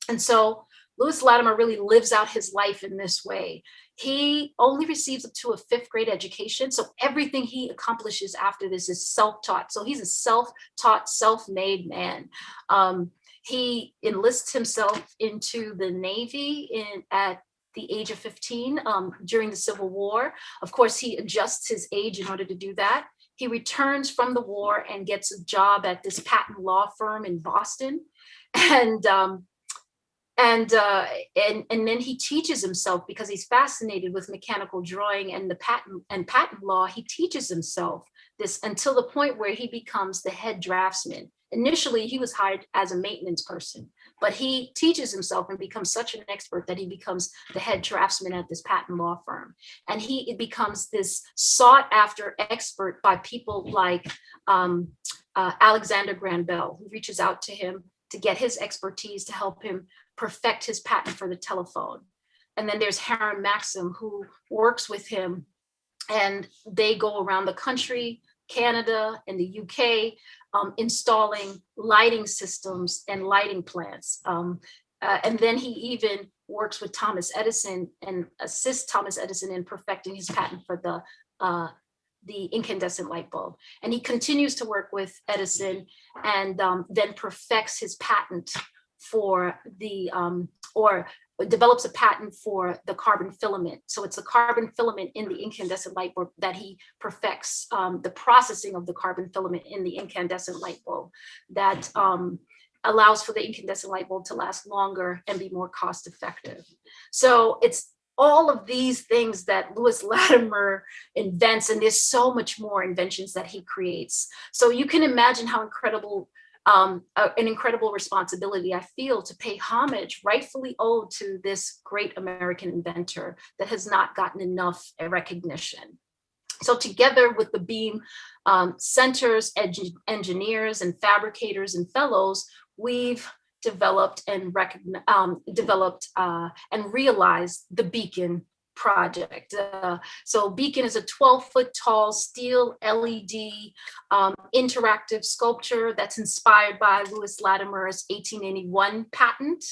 And so Lewis Latimer really lives out his life in this way. He only receives up to a 5th grade education. So everything he accomplishes after this is self-taught. So he's a self-taught, self-made man. He enlists himself into the Navy at the age of 15 during the Civil War. Of course, he adjusts his age in order to do that. He returns from the war and gets a job at this patent law firm in Boston. And then he teaches himself, because he's fascinated with mechanical drawing and the patent law. He teaches himself this until the point where he becomes the head draftsman. Initially, he was hired as a maintenance person, but he teaches himself and becomes such an expert that he becomes the head draftsman at this patent law firm. And it becomes this sought after expert by people like Alexander Graham Bell, who reaches out to him to get his expertise to help him perfect his patent for the telephone. And then there's Hiram Maxim, who works with him, and they go around the country, Canada and the UK, installing lighting systems and lighting plants. And then he even works with Thomas Edison and assists Thomas Edison in perfecting his patent for the the incandescent light bulb. And he continues to work with Edison and then perfects his patent for the, or develops a patent for the carbon filament. So it's the carbon filament in the incandescent light bulb that he perfects, the processing of the carbon filament in the incandescent light bulb that allows for the incandescent light bulb to last longer and be more cost effective. So it's all of these things that Lewis Latimer invents, and there's so much more inventions that he creates. So you can imagine how incredible, an incredible responsibility I feel to pay homage rightfully owed to this great American inventor that has not gotten enough recognition. So together with the Beam centers, engineers and fabricators and fellows, we've developed and realized the Beacon project. So Beacon is a 12-foot tall steel LED interactive sculpture that's inspired by Lewis Latimer's 1881 patent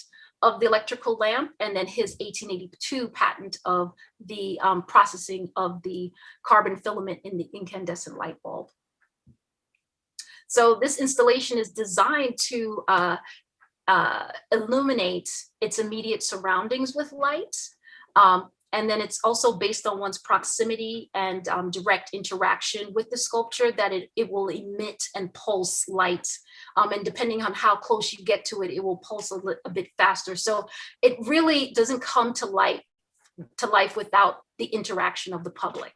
of the electrical lamp, and then his 1882 patent of the processing of the carbon filament in the incandescent light bulb. So this installation is designed to illuminate its immediate surroundings with light. And then it's also based on one's proximity and direct interaction with the sculpture that it will emit and pulse light. And depending on how close you get to it, it will pulse a bit faster. So it really doesn't come to life without the interaction of the public.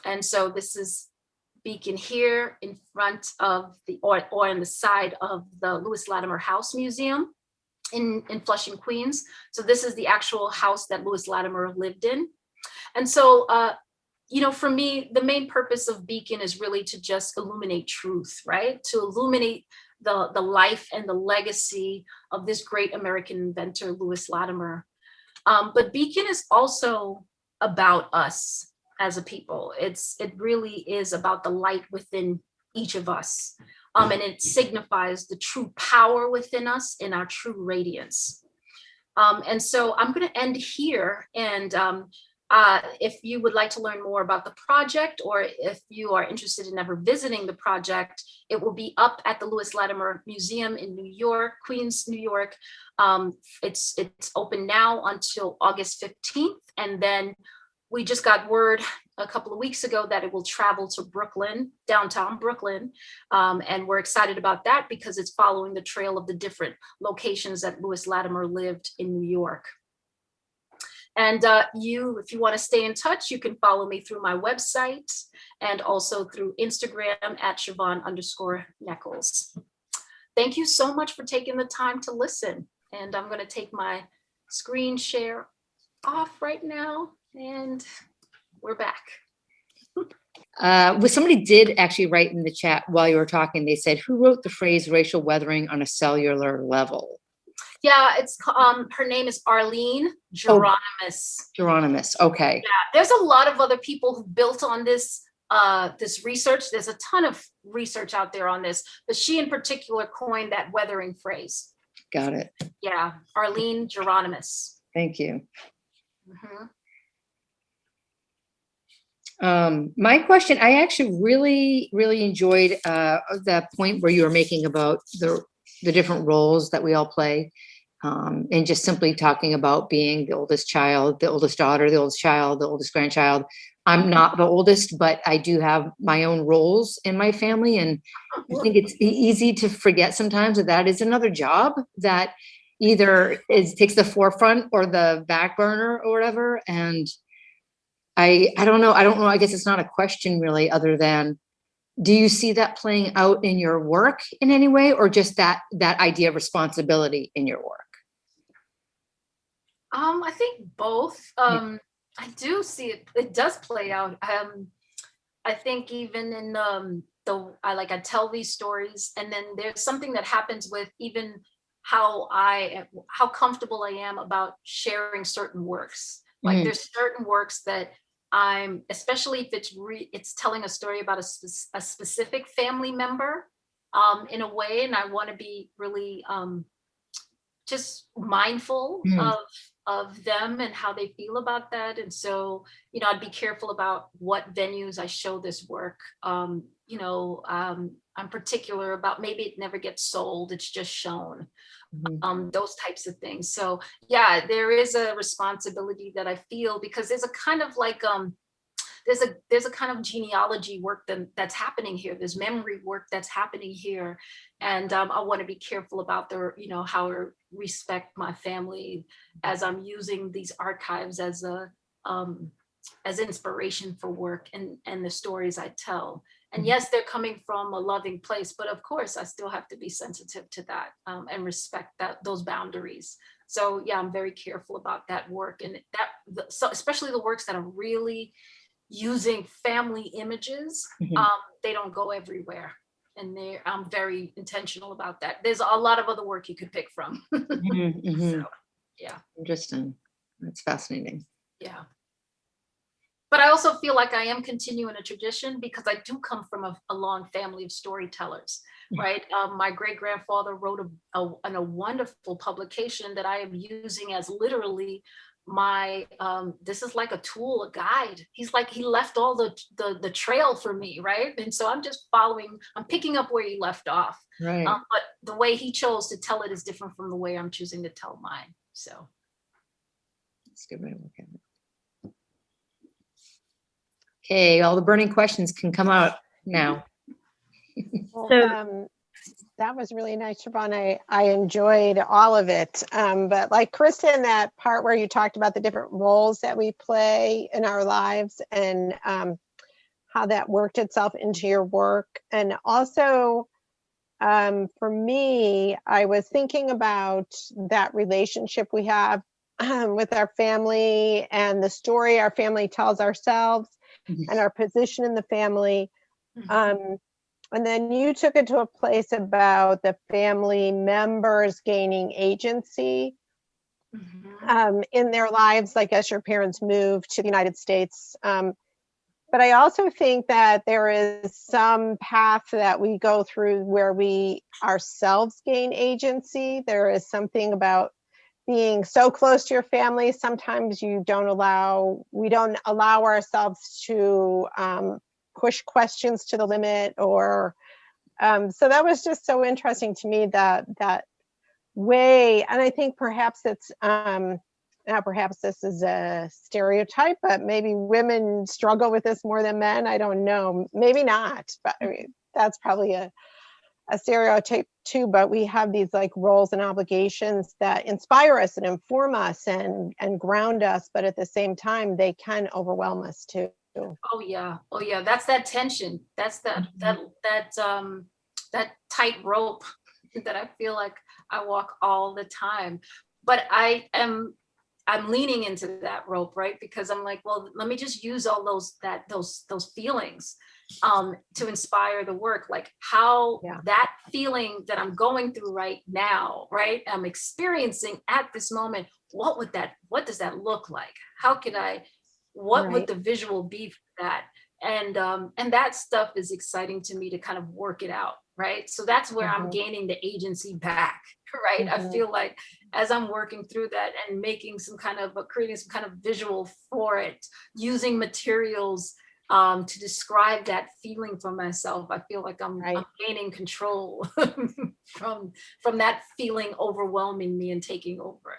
And so this is Beacon here in front of the, or on the side of the Lewis Latimer House Museum in Flushing, Queens. So this is the actual house that Lewis Latimer lived in. And so, you know, for me, the main purpose of Beacon is really to just illuminate truth, right? To illuminate the life and the legacy of this great American inventor, Lewis Latimer. But Beacon is also about us as a people. It really is about the light within each of us. And it signifies the true power within us and our true radiance. And so I'm going to end here. And if you would like to learn more about the project, or if you are interested in ever visiting the project, it will be up at the Lewis Latimer Museum in New York, Queens, New York. It's open now until August 15th. And then we just got word a couple of weeks ago that it will travel to Brooklyn, downtown Brooklyn. And we're excited about that because it's following the trail of the different locations that Lewis Latimer lived in New York. And if you want to stay in touch, you can follow me through my website and also through Instagram at Shervone_Neckles. Thank you so much for taking the time to listen. And I'm going to take my screen share off right now. And we're back. Somebody did actually write in the chat while you were talking. They said, who wrote the phrase racial weathering on a cellular level? Yeah, it's her name is Arlene Geronimus. Geronimus, okay. Yeah, there's a lot of other people who built on this this research. There's a ton of research out there on this, but she in particular coined that weathering phrase. Got it. Yeah, Arlene Geronimus. Thank you. Mm-hmm. My question, I actually really enjoyed the point where you were making about the different roles that we all play, and just simply talking about being the oldest child, the oldest daughter, the oldest child, the oldest grandchild. I'm not the oldest, but I do have my own roles in my family. And I think it's easy to forget sometimes that is another job that either takes the forefront or the back burner or whatever. And I don't know. I guess it's not a question really, other than, do you see that playing out in your work in any way, or just that idea of responsibility in your work? I think both. I do see it. It does play out. I think even in I tell these stories, and then there's something that happens with even how comfortable I am about sharing certain works. Like there's certain works that I'm, especially if it's telling a story about a specific family member in a way, and I want to be really just mindful Mm. of them and how they feel about that. And so, you know, I'd be careful about what venues I show this work. You know, I'm particular about maybe it never gets sold, it's just shown. Mhm. Those types of things. So yeah, there is a responsibility that I feel, because there's a kind of like there's a kind of genealogy work that's happening here. There's memory work that's happening here, and I want to be careful about you know, how I respect my family as I'm using these archives as inspiration for work and the stories I tell. And yes, they're coming from a loving place, but of course, I still have to be sensitive to that, and respect those boundaries. So yeah, I'm very careful about that work, and so especially the works that are really using family images. Mhm. They don't go everywhere, and I'm very intentional about that. There's a lot of other work you could pick from. Mhm. So Mhm. yeah, Interesting. That's fascinating. yeah. But I also feel like I am continuing a tradition, because I do come from a long family of storytellers, right? My great grandfather wrote a wonderful publication that I am using as literally my this is like a tool, a guide. He's like, he left all the trail for me, right? And so I'm just following, I'm picking up where he left off. Right. But the way he chose to tell it is different from the way I'm choosing to tell mine. So That's a good way to look at it. Okay, all the burning questions can come out now. Well, So that was really nice, Shervone. I enjoyed all of it. But like Kristen, that part where you talked about the different roles that we play in our lives, and how that worked itself into your work. And also, for me, I was thinking about that relationship we have with our family, and the story our family tells ourselves, Mhm. and our position in the family. mhm. And then you took it to a place about the family members gaining agency in their lives, like as your parents moved to the United States. But I also think that there is some path that we go through where we ourselves gain agency. There is something about being so close to your family. Sometimes we don't allow ourselves to push questions to the limit, or so that was just so interesting to me, that way. And I think perhaps it's now perhaps this is a stereotype, but maybe women struggle with this more than men. I don't know, maybe not, but I mean, that's probably a stereotype too. But we have these like roles and obligations that inspire us and inform us and ground us, but at the same time they can overwhelm us too. Oh yeah. Oh yeah. That's that tension. That's that tight rope that I feel like I walk all the time. But I'm leaning into that rope, right? Because I'm like, well, let me just use all those feelings to inspire the work. Like how Yeah. that feeling that I'm going through right now, right? I'm experiencing at this moment. What does that look like? What would Right. the visual be for that? And that stuff is exciting to me to kind of work it out, right? So that's where I'm Mhm. gaining the agency back, right? I Mhm. feel like as I'm working through that and making creating some kind of visual for it, using materials to describe that feeling for myself, I feel like I'm Right. gaining control from that feeling overwhelming me and taking over.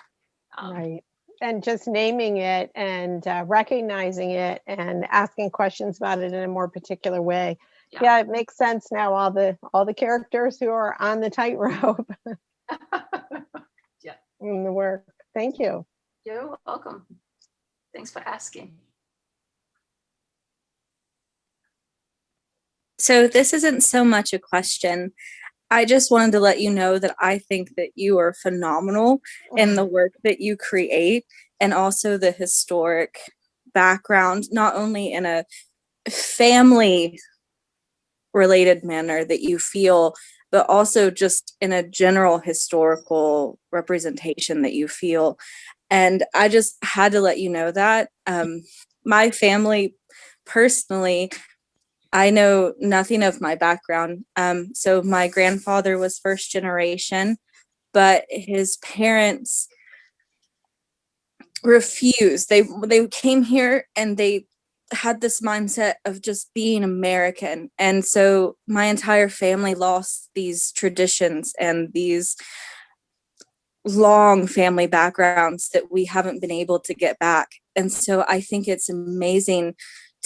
Right. And just naming it and recognizing it and asking questions about it in a more particular way. Yeah. Yeah, it makes sense now. All the characters who are on the tightrope Yeah. in the work. Thank you. You're welcome. Thanks for asking. So this isn't so much a question. I just wanted to let you know that I think that you are phenomenal in the work that you create, and also the historic background, not only in a family related manner that you feel, but also just in a general historical representation that you feel. And I just had to let you know that. My family personally, I know nothing of my background. So my grandfather was first generation, but his parents refused. They came here and they had this mindset of just being American. And so my entire family lost these traditions and these long family backgrounds that we haven't been able to get back. And so I think it's amazing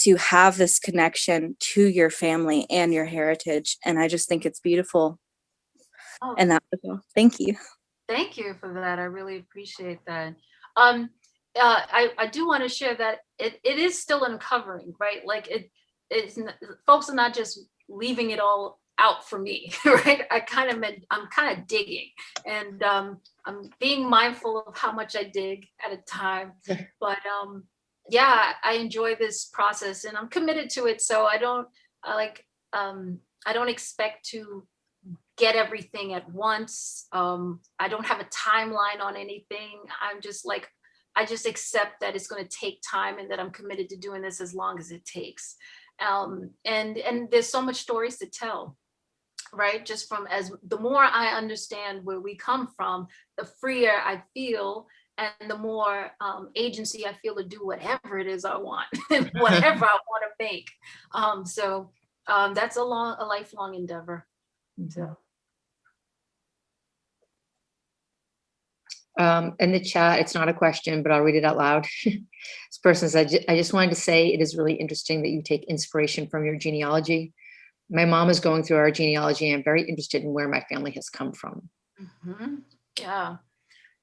to have this connection to your family and your heritage. And I just think it's beautiful. Oh, And that was all. Thank you. thank you for that. I really appreciate that. I do want to share that it is still uncovering, right? Like folks are not just leaving it all out for me, right? I'm kind of digging, and I'm being mindful of how much I dig at a time. But yeah, I enjoy this process and I'm committed to it. So I don't expect to get everything at once. I don't have a timeline on anything. I just accept that it's going to take time and that I'm committed to doing this as long as it takes. And there's so much stories to tell, right? Just the more I understand where we come from, the freer I feel, and the more agency I feel to do whatever it is I want, and whatever I want to make. So that's a lifelong endeavor. So. In the chat, it's not a question, but I'll read it out loud. This person says, I just wanted to say it is really interesting that you take inspiration from your genealogy. My mom is going through our genealogy and I'm very interested in where my family has come from. Mm-hmm.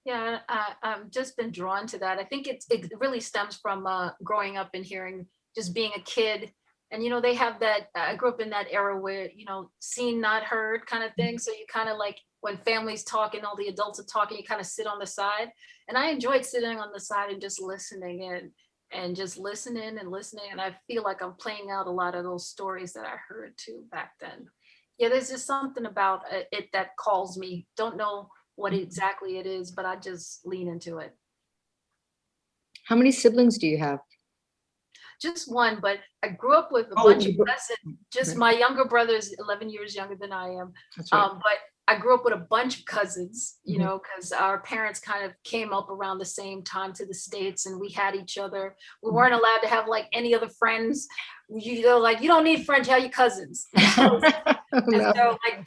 Yeah, I've just been drawn to that. I think it really stems from growing up and hearing, just being a kid. And, they have that, I grew up in that era where, seen, not heard kind of thing. So you kind of like, when families talk and all the adults are talking, you kind of sit on the side. And I enjoyed sitting on the side and just listening and just listening and listening. And I feel like I'm playing out a lot of those stories that I heard too back then. Yeah, there's just something about it that calls me. Don't know what exactly it is, but I just lean into it. How many siblings do you have? Just one, but I grew up with a bunch of cousins. Just my younger brother is 11 years younger than I am. That's right. But I grew up with a bunch of cousins, because our parents kind of came up around the same time to the States and we had each other. We weren't allowed to have like any other friends. You don't need friends, you have your cousins. So like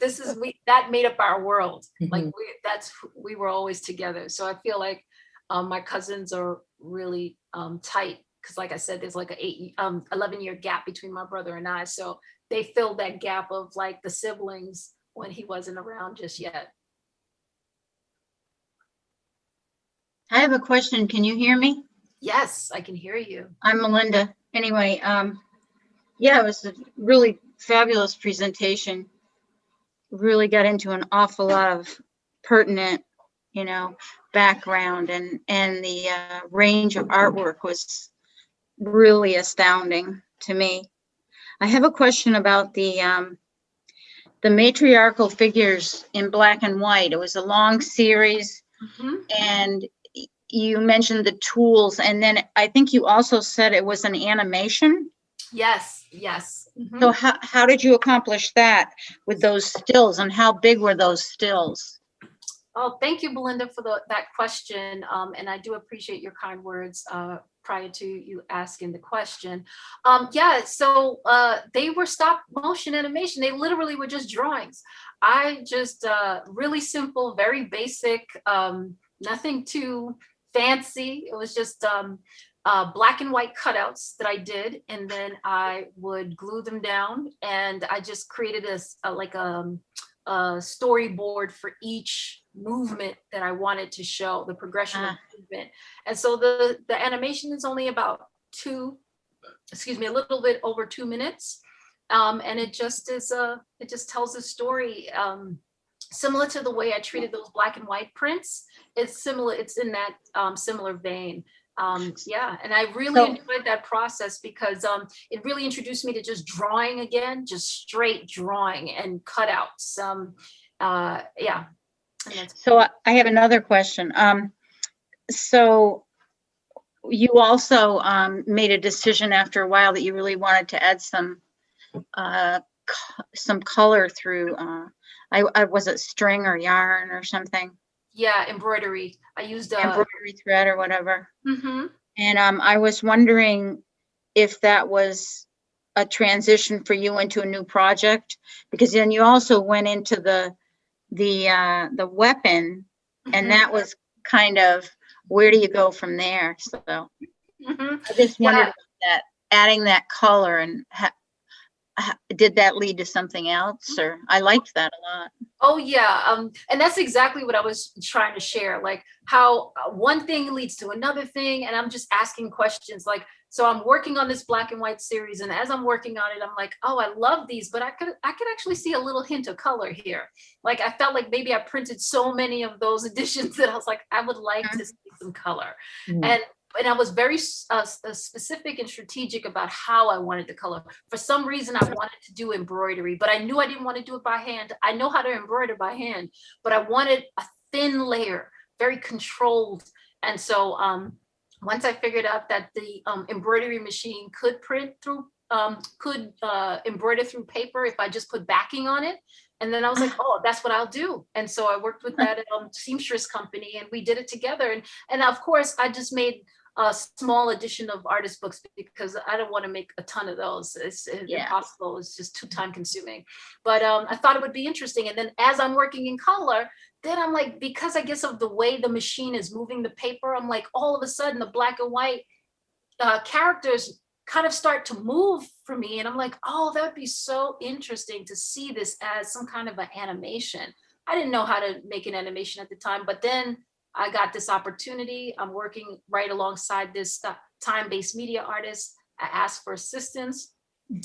that made up our world. Like we were always together. So I feel like my cousins are really tight. Because like I said, there's like a 11-year gap between my brother and I. So they filled that gap of like the siblings when he wasn't around just yet. I have a question. Can you hear me? Yes, I can hear you. I'm Melinda. Anyway, yeah, it was a really fabulous presentation. Really got into an awful lot of pertinent, background, and the range of artwork was really astounding to me. I have a question about the matriarchal figures in black and white. It was a long series, and you mentioned the tools, and then I think you also said it was an animation. Yes. So how did you accomplish that with those stills, and how big were those stills? Oh, thank you, Belinda, for that question. And I do appreciate your kind words prior to you asking the question. So they were stop motion animation. They literally were just drawings. I just really simple, very basic, nothing too fancy. It was just black and white cutouts that I did, and then I would glue them down, and I just created a storyboard for each movement that I wanted to show, the progression of movement. And so the animation is only about a little bit over 2 minutes. And it just tells a story similar to the way I treated those black and white prints. It's in that similar vein. And I really enjoyed that process because it really introduced me to just drawing again, just straight drawing and cutouts. So I have another question. So you also made a decision after a while that you really wanted to add some color through. Was it string or yarn or something? Yeah, embroidery. I used embroidery thread or whatever. mhm. And I was wondering if that was a transition for you into a new project, because then you also went into the weapon, and Mhm. that was kind of, where do you go from there? So Mhm. I just wondered Yeah. about that, adding that color, and did that lead to something else? Or I liked that a lot. Oh yeah, and that's exactly what I was trying to share, like how one thing leads to another thing, and I'm just asking questions. Like, so I'm working on this black and white series, and as I'm working on it, I'm like, oh, I love these, but I could actually see a little hint of color here. Like, I felt like maybe I printed so many of those editions that I was like, I would like to see some color, and I was very specific and strategic about how I wanted the color. For some reason, I wanted to do embroidery, but I knew I didn't want to do it by hand. I know how to embroider by hand, but I wanted a thin layer, very controlled. And so once I figured out that the embroidery machine could print through, embroider through paper if I just put backing on it. And then I was like, oh, that's what I'll do. And so I worked with that seamstress company, and we did it together. And of course, I just made a small edition of artist books because I don't want to make a ton of those. It's impossible. It's just too time consuming. But I thought it would be interesting. And then as I'm working in color, then I'm like, because I guess of the way the machine is moving the paper, I'm like, all of a sudden the black and white characters kind of start to move for me. And I'm like, oh, that would be so interesting to see this as some kind of an animation. I didn't know how to make an animation at the time, but then I got this opportunity. I'm working right alongside this time-based media artist. I asked for assistance.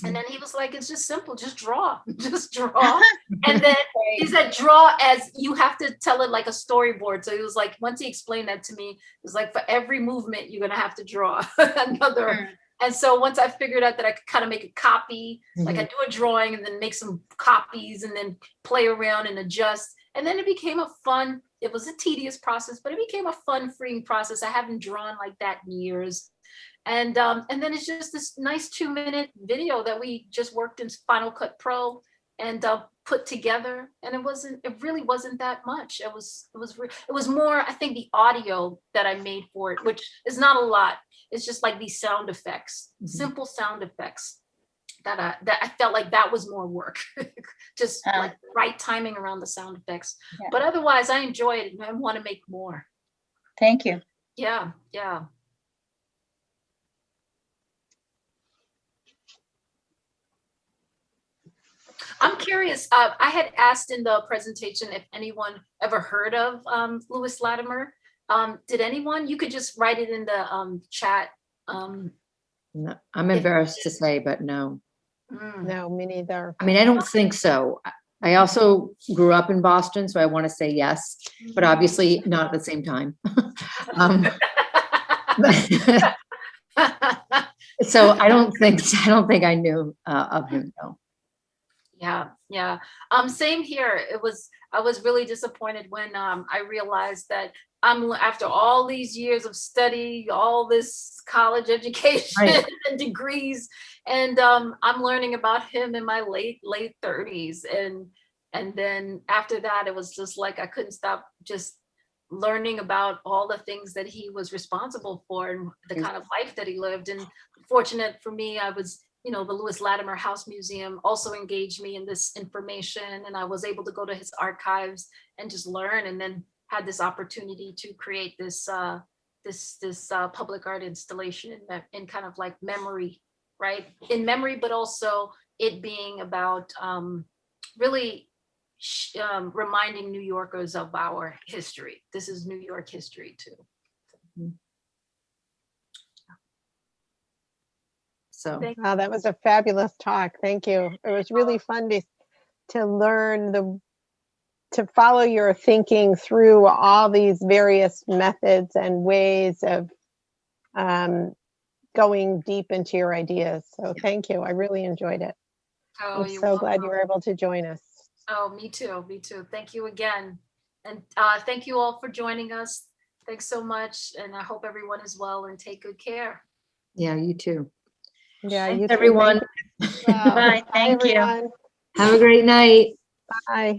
And then he was like, it's just simple, just draw, just draw. And then he said, draw as you have to tell it like a storyboard. So he was like, once he explained that to me, it was like, for every movement, you're gonna have to draw another. And so once I figured out that I could kind of make a copy, like I do a drawing and then make some copies and then play around and adjust. And then it became a fun, it was a tedious process, but it became a fun, freeing process. I haven't drawn like that in years. And then it's just this nice 2-minute video that we just worked in Final Cut Pro and put together. And it really wasn't that much. It was more, I think, the audio that I made for it, which is not a lot. It's just like these sound effects, simple sound effects that I felt like that was more work, just like right timing around the sound effects. Yeah. But otherwise, I enjoy it and I want to make more. Thank you. Yeah, yeah. I'm curious. I had asked in the presentation if anyone ever heard of Lewis Latimer. Did anyone? You could just write it in the chat. No, I'm embarrassed to say, but no. No, me neither. I mean, I don't think so. I also grew up in Boston, so I want to say yes, but obviously not at the same time. So I don't think I knew of him though. Yeah, yeah. Same here. I was really disappointed when I realized that after all these years of study, all this college education and degrees, and I'm learning about him in my late 30s. And then after that, it was just like I couldn't stop just learning about all the things that he was responsible for and the kind of life that he lived. And fortunate for me, I was, the Lewis Latimer House Museum also engaged me in this information, and I was able to go to his archives and just learn, and then had this opportunity to create this public art installation in kind of like memory, right? In memory, but also it being about really reminding New Yorkers of our history. This is New York history too. So Wow, that was a fabulous talk. Thank you. It was really fun to learn to follow your thinking through all these various methods and ways of going deep into your ideas. So thank you. I really enjoyed it. Oh, I'm so glad you were able to join us. Oh, me too. Me too. Thank you again. And thank you all for joining us. Thanks so much. And I hope everyone is well and take good care. yeah, you too. Yeah, Thanks, you too. everyone. Thank you. Bye. Thank you. Everyone. Have a great night. Bye.